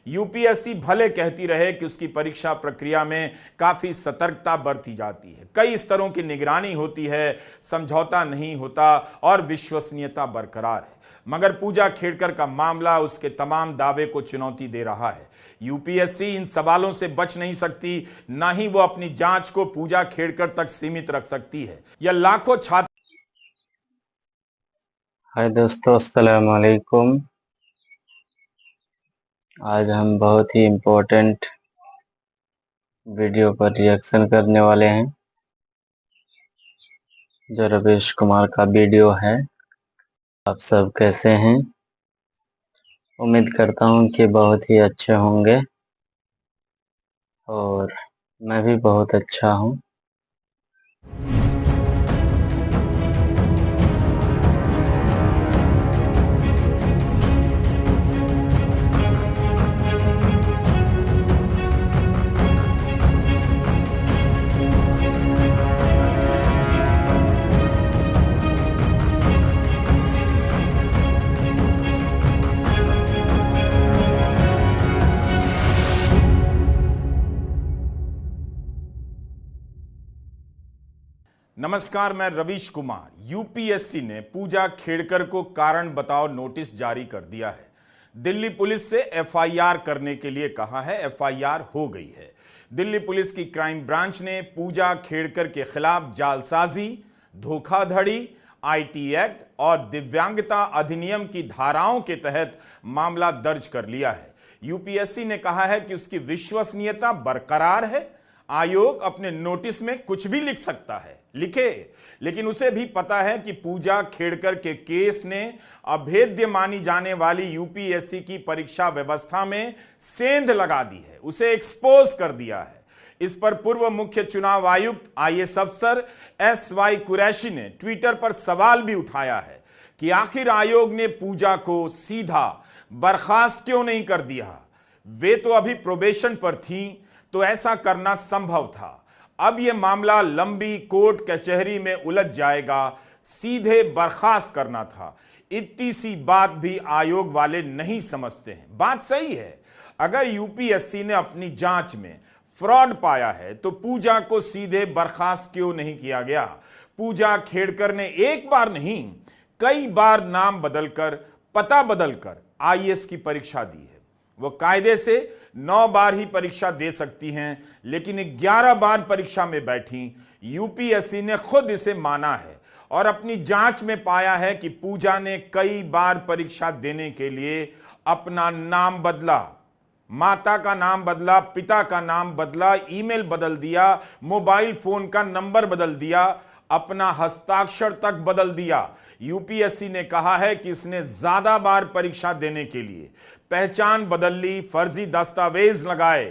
UPSC भले कहती रहे कि उसकी परीक्षा प्रक्रिया में काफी सतर्कता बरती जाती है, कई स्तरों की निगरानी होती है, समझौता नहीं होता और विश्वसनीयता बरकरार है, मगर पूजा खेड़कर का मामला उसके तमाम दावे को चुनौती दे रहा है। यूपीएससी इन सवालों से बच नहीं सकती, ना ही वो अपनी जांच को पूजा खेड़कर तक सीमित रख सकती है। यह लाखों छात्र। हाय दोस्तों, अस्सलाम वालेकुम। आज हम बहुत ही इम्पोर्टेंट वीडियो पर रिएक्शन करने वाले हैं, जो रवीश कुमार का वीडियो है। आप सब कैसे हैं? उम्मीद करता हूं कि बहुत ही अच्छे होंगे और मैं भी बहुत अच्छा हूं। नमस्कार, मैं रवीश कुमार। यूपीएससी ने पूजा खेड़कर को कारण बताओ नोटिस जारी कर दिया है। दिल्ली पुलिस से एफआईआर करने के लिए कहा है। एफआईआर हो गई है। दिल्ली पुलिस की क्राइम ब्रांच ने पूजा खेड़कर के खिलाफ जालसाजी, धोखाधड़ी, आईटी एक्ट और दिव्यांगता अधिनियम की धाराओं के तहत मामला दर्ज कर लिया है। यूपीएससी ने कहा है कि उसकी विश्वसनीयता बरकरार है। आयोग अपने नोटिस में कुछ भी लिख सकता है, लिखे, लेकिन उसे भी पता है कि पूजा खेड़कर के केस ने अभेद्य मानी जाने वाली यूपीएससी की परीक्षा व्यवस्था में सेंध लगा दी है, उसे एक्सपोज कर दिया है। इस पर पूर्व मुख्य चुनाव आयुक्त आईएएस अफसर एसवाई कुरैशी ने ट्विटर पर सवाल भी उठाया है कि आखिर आयोग ने पूजा को सीधा बर्खास्त क्यों नहीं कर दिया। वे तो अभी प्रोबेशन पर थीं, तो ऐसा करना संभव था। अब यह मामला लंबी कोर्ट कचहरी में उलझ जाएगा, सीधे बर्खास्त करना था। इतनी सी बात भी आयोग वाले नहीं समझते हैं। बात सही है, अगर यूपीएससी ने अपनी जांच में फ्रॉड पाया है तो पूजा को सीधे बर्खास्त क्यों नहीं किया गया। पूजा खेड़कर ने एक बार नहीं, कई बार नाम बदलकर, पता बदलकर आईएएस की परीक्षा दी है। वो कायदे से 9 बार ही परीक्षा दे सकती हैं, लेकिन 11 बार परीक्षा में बैठी। यूपीएससी ने खुद इसे माना है और अपनी जांच में पाया है कि पूजा ने कई बार परीक्षा देने के लिए अपना नाम बदला, माता का नाम बदला, पिता का नाम बदला, ईमेल बदल दिया, मोबाइल फोन का नंबर बदल दिया, अपना हस्ताक्षर तक बदल दिया। यूपीएससी ने कहा है कि इसने ज्यादा बार परीक्षा देने के लिए पहचान बदल ली, फर्जी दस्तावेज लगाए।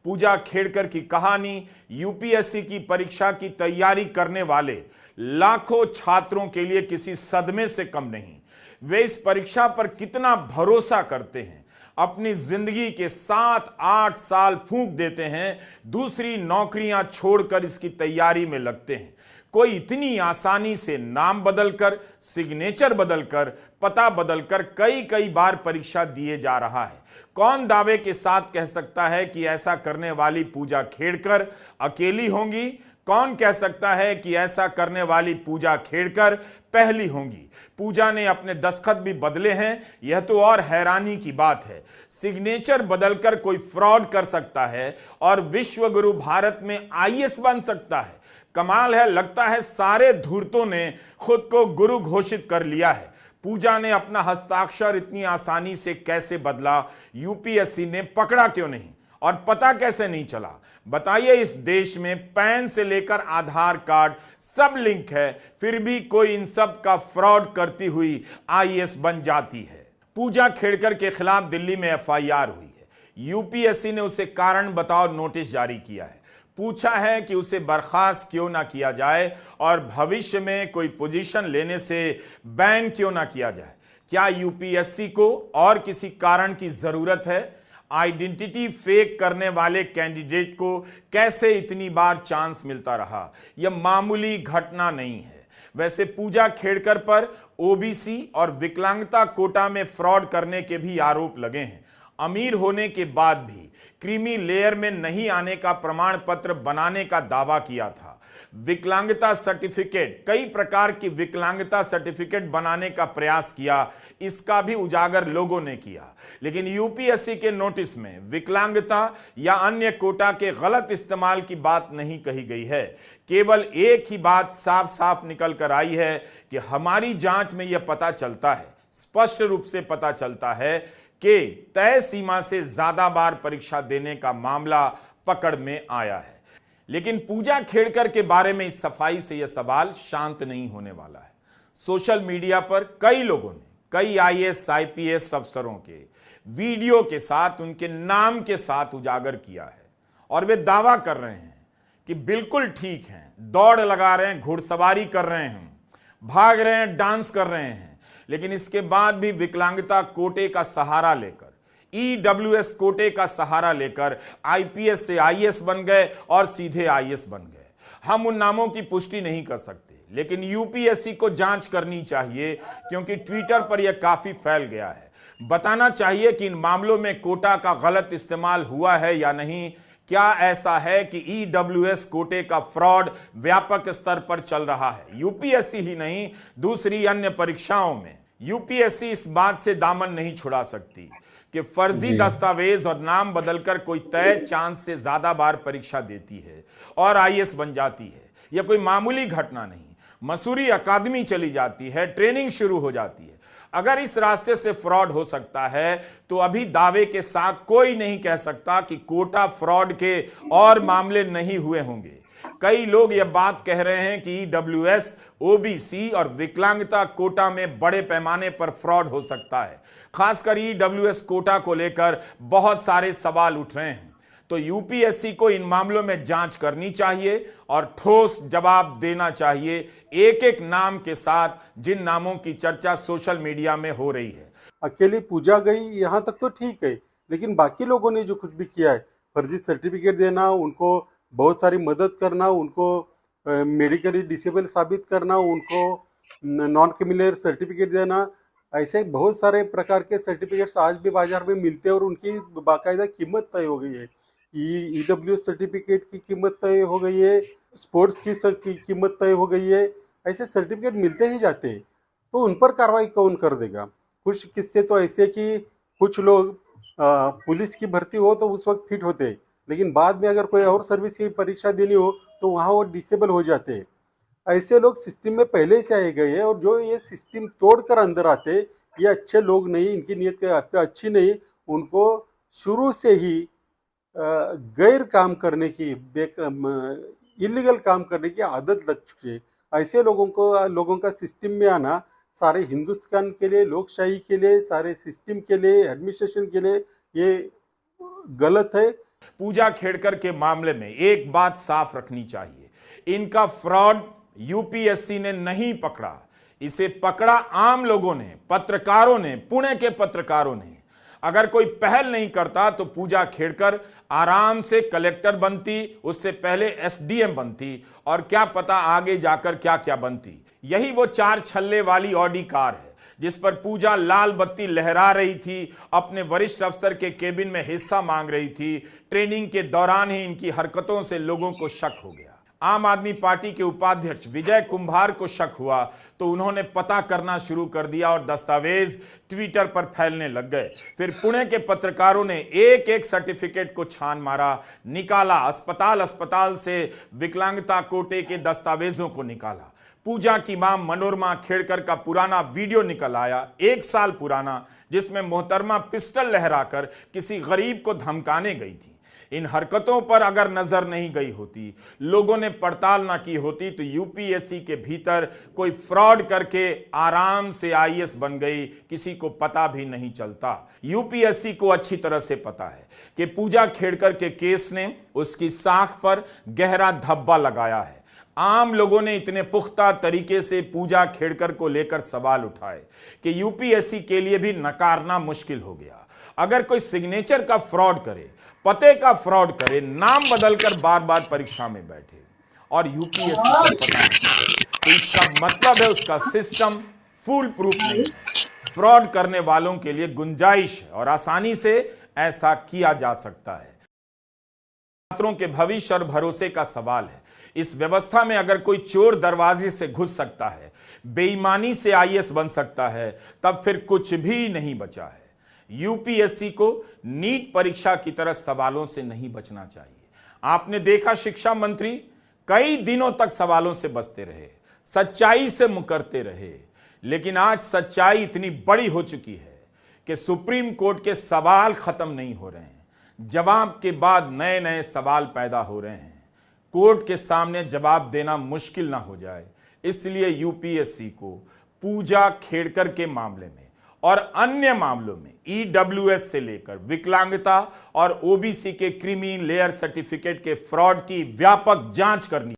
पूजा खेड़कर की कहानी यूपीएससी की परीक्षा की तैयारी करने वाले लाखों छात्रों के लिए किसी सदमे से कम नहीं। वे इस परीक्षा पर कितना भरोसा करते हैं, अपनी जिंदगी के 7-8 साल फूंक देते हैं, दूसरी नौकरियां छोड़कर इसकी तैयारी में लगते हैं। कोई इतनी आसानी से नाम बदलकर, सिग्नेचर बदलकर, पता बदलकर कई बार परीक्षा दिए जा रहा है। कौन दावे के साथ कह सकता है कि ऐसा करने वाली पूजा खेड़कर अकेली होंगी? कौन कह सकता है कि ऐसा करने वाली पूजा खेड़कर पहली होंगी? पूजा ने अपने दस्तखत भी बदले हैं, यह तो और हैरानी की बात है। सिग्नेचर बदलकर कोई फ्रॉड कर सकता है और विश्व गुरु भारत में आईएएस बन सकता है। कमाल है, लगता है सारे धूर्तों ने खुद को गुरु घोषित कर लिया है। पूजा ने अपना हस्ताक्षर इतनी आसानी से कैसे बदला? यूपीएससी ने पकड़ा क्यों नहीं और पता कैसे नहीं चला? बताइए, इस देश में पैन से लेकर आधार कार्ड सब लिंक है, फिर भी कोई इन सब का फ्रॉड करती हुई आईएएस बन जाती है। पूजा खेड़कर के खिलाफ दिल्ली में एफआईआर हुई है। यूपीएससी ने उसे कारण बताओ नोटिस जारी किया है। पूछा है कि उसे बर्खास्त क्यों ना किया जाए और भविष्य में कोई पोजीशन लेने से बैन क्यों ना किया जाए। क्या यूपीएससी को और किसी कारण की जरूरत है? आइडेंटिटी फेक करने वाले कैंडिडेट को कैसे इतनी बार चांस मिलता रहा? यह मामूली घटना नहीं है। वैसे पूजा खेड़कर पर ओबीसी और विकलांगता कोटा में फ्रॉड करने के भी आरोप लगे हैं। अमीर होने के बाद भी क्रीमी लेयर में नहीं आने का प्रमाण पत्र बनाने का दावा किया था। विकलांगता सर्टिफिकेट, कई प्रकार की विकलांगता सर्टिफिकेट बनाने का प्रयास किया, इसका भी उजागर लोगों ने किया। लेकिन यूपीएससी के नोटिस में विकलांगता या अन्य कोटा के गलत इस्तेमाल की बात नहीं कही गई है। केवल एक ही बात साफ साफ निकल कर आई है कि हमारी जांच में यह पता चलता है, स्पष्ट रूप से पता चलता है कि तय सीमा से ज्यादा बार परीक्षा देने का मामला पकड़ में आया है। लेकिन पूजा खेड़कर के बारे में इस सफाई से यह सवाल शांत नहीं होने वाला है। सोशल मीडिया पर कई लोगों ने कई आईएएस आईपीएस अफसरों के वीडियो के साथ, उनके नाम के साथ उजागर किया है और वे दावा कर रहे हैं कि बिल्कुल ठीक हैं, दौड़ लगा रहे हैं, घुड़सवारी कर रहे हैं, भाग रहे हैं, डांस कर रहे हैं, लेकिन इसके बाद भी विकलांगता कोटे का सहारा लेकर, ईडब्ल्यूएस कोटे का सहारा लेकर आईपीएस से आईएएस बन गए और सीधे आईएएस बन गए। हम उन नामों की पुष्टि नहीं कर सकते, लेकिन यूपीएससी को जांच करनी चाहिए, क्योंकि ट्विटर पर यह काफी फैल गया है। बताना चाहिए कि इन मामलों में कोटा का गलत इस्तेमाल हुआ है या नहीं। क्या ऐसा है कि ईडब्ल्यूएस कोटे का फ्रॉड व्यापक स्तर पर चल रहा है? यूपीएससी ही नहीं, दूसरी अन्य परीक्षाओं में यूपीएससी इस बात से दामन नहीं छुड़ा सकती कि फर्जी दस्तावेज और नाम बदलकर कोई तय चांस से ज्यादा बार परीक्षा देती है और आईएएस बन जाती है। यह कोई मामूली घटना नहीं। मसूरी अकादमी चली जाती है, ट्रेनिंग शुरू हो जाती है। अगर इस रास्ते से फ्रॉड हो सकता है तो अभी दावे के साथ कोई नहीं कह सकता कि कोटा फ्रॉड के और मामले नहीं हुए होंगे। कई लोग यह बात कह रहे हैं कि ईडब्ल्यूएस, ओबीसी और विकलांगता कोटा में बड़े पैमाने पर फ्रॉड हो सकता है। खासकर ईडब्ल्यूएस कोटा को लेकर बहुत सारे सवाल उठ रहे हैं। तो यूपीएससी को इन मामलों में जांच करनी चाहिए और ठोस जवाब देना चाहिए, एक एक नाम के साथ, जिन नामों की चर्चा सोशल मीडिया में हो रही है। अकेली पूजा गई यहाँ तक तो ठीक है, लेकिन बाकी लोगों ने जो कुछ भी किया है, फर्जी सर्टिफिकेट देना, उनको बहुत सारी मदद करना, उनको मेडिकली डिसेबल साबित करना, उनको नॉन क्रिमिनल सर्टिफिकेट देना, ऐसे बहुत सारे प्रकार के सर्टिफिकेट्स आज भी बाजार में मिलते हैं और उनकी बाकायदा कीमत तय हो गई है। ईडब्ल्यू सर्टिफिकेट की कीमत तय हो गई है, स्पोर्ट्स की कीमत तय हो गई है। ऐसे सर्टिफिकेट मिलते ही जाते हैं, तो उन पर कार्रवाई कौन कर देगा? कुछ किस्से तो ऐसे कि कुछ लोग पुलिस की भर्ती हो तो उस वक्त फिट होते हैं, लेकिन बाद में अगर कोई और सर्विस की परीक्षा देनी हो तो वहाँ वो डिसेबल हो जाते हैं। ऐसे लोग सिस्टम में पहले से आए गए हैं और जो ये सिस्टम तोड़कर अंदर आते, ये अच्छे लोग नहीं, इनकी नीयत अच्छी नहीं, उनको शुरू से ही गैर काम करने की, इलीगल काम करने की आदत लग चुकी है। ऐसे लोगों का सिस्टम में आना सारे हिंदुस्तान के लिए, लोकशाही के लिए, सारे सिस्टम के लिए, एडमिनिस्ट्रेशन के लिए ये गलत है। पूजा खेड़कर के मामले में एक बात साफ रखनी चाहिए, इनका फ्रॉड यूपीएससी ने नहीं पकड़ा, इसे पकड़ा आम लोगों ने, पत्रकारों ने, पुणे के पत्रकारों ने। अगर कोई पहल नहीं करता तो पूजा खेड़कर आराम से कलेक्टर बनती, उससे पहले एसडीएम बनती, और क्या पता आगे जाकर क्या क्या बनती। यही वो 4 छल्ले वाली ऑडी कार है जिस पर पूजा लाल बत्ती लहरा रही थी, अपने वरिष्ठ अफसर के केबिन में हिस्सा मांग रही थी। ट्रेनिंग के दौरान ही इनकी हरकतों से लोगों को शक हो गया। आम आदमी पार्टी के उपाध्यक्ष विजय कुंभार को शक हुआ तो उन्होंने पता करना शुरू कर दिया और दस्तावेज ट्विटर पर फैलने लग गए। फिर पुणे के पत्रकारों ने एक एक सर्टिफिकेट को छान मारा, निकाला, अस्पताल से विकलांगता कोटे के दस्तावेजों को निकाला। पूजा की मां मनोरमा खेड़कर का पुराना वीडियो निकल आया, 1 साल पुराना, जिसमें मोहतरमा पिस्टल लहराकर किसी गरीब को धमकाने गई थी। इन हरकतों पर अगर नजर नहीं गई होती, लोगों ने पड़ताल ना की होती, तो यूपीएससी के भीतर कोई फ्रॉड करके आराम से आईएएस बन गई, किसी को पता भी नहीं चलता। यूपीएससी को अच्छी तरह से पता है कि पूजा खेड़कर के केस ने उसकी साख पर गहरा धब्बा लगाया है। आम लोगों ने इतने पुख्ता तरीके से पूजा खेड़कर को लेकर सवाल उठाए कि यूपीएससी के लिए भी नकारना मुश्किल हो गया। अगर कोई सिग्नेचर का फ्रॉड करे, पते का फ्रॉड करे, नाम बदलकर बार बार परीक्षा में बैठे और यूपीएससी को पता नहीं, तो इसका मतलब है उसका सिस्टम फूल प्रूफ नहीं है। फ्रॉड करने वालों के लिए गुंजाइश है और आसानी से ऐसा किया जा सकता है। छात्रों के भविष्य और भरोसे का सवाल है। इस व्यवस्था में अगर कोई चोर दरवाजे से घुस सकता है, बेईमानी से आईएएस बन सकता है, तब फिर कुछ भी नहीं बचा है। यूपीएससी को नीट परीक्षा की तरह सवालों से नहीं बचना चाहिए। आपने देखा शिक्षा मंत्री कई दिनों तक सवालों से बचते रहे, सच्चाई से मुकरते रहे, लेकिन आज सच्चाई इतनी बड़ी हो चुकी है कि सुप्रीम कोर्ट के सवाल खत्म नहीं हो रहे हैं, जवाब के बाद नए नए सवाल पैदा हो रहे हैं। कोर्ट के सामने जवाब देना मुश्किल ना हो जाए, इसलिए यूपीएससी को पूजा खेड़कर के मामले में और अन्य मामलों में ईडब्ल्यूएस से लेकर विकलांगता और ओबीसी के क्रीमी लेयर सर्टिफिकेट के फ्रॉड की व्यापक जांच करनी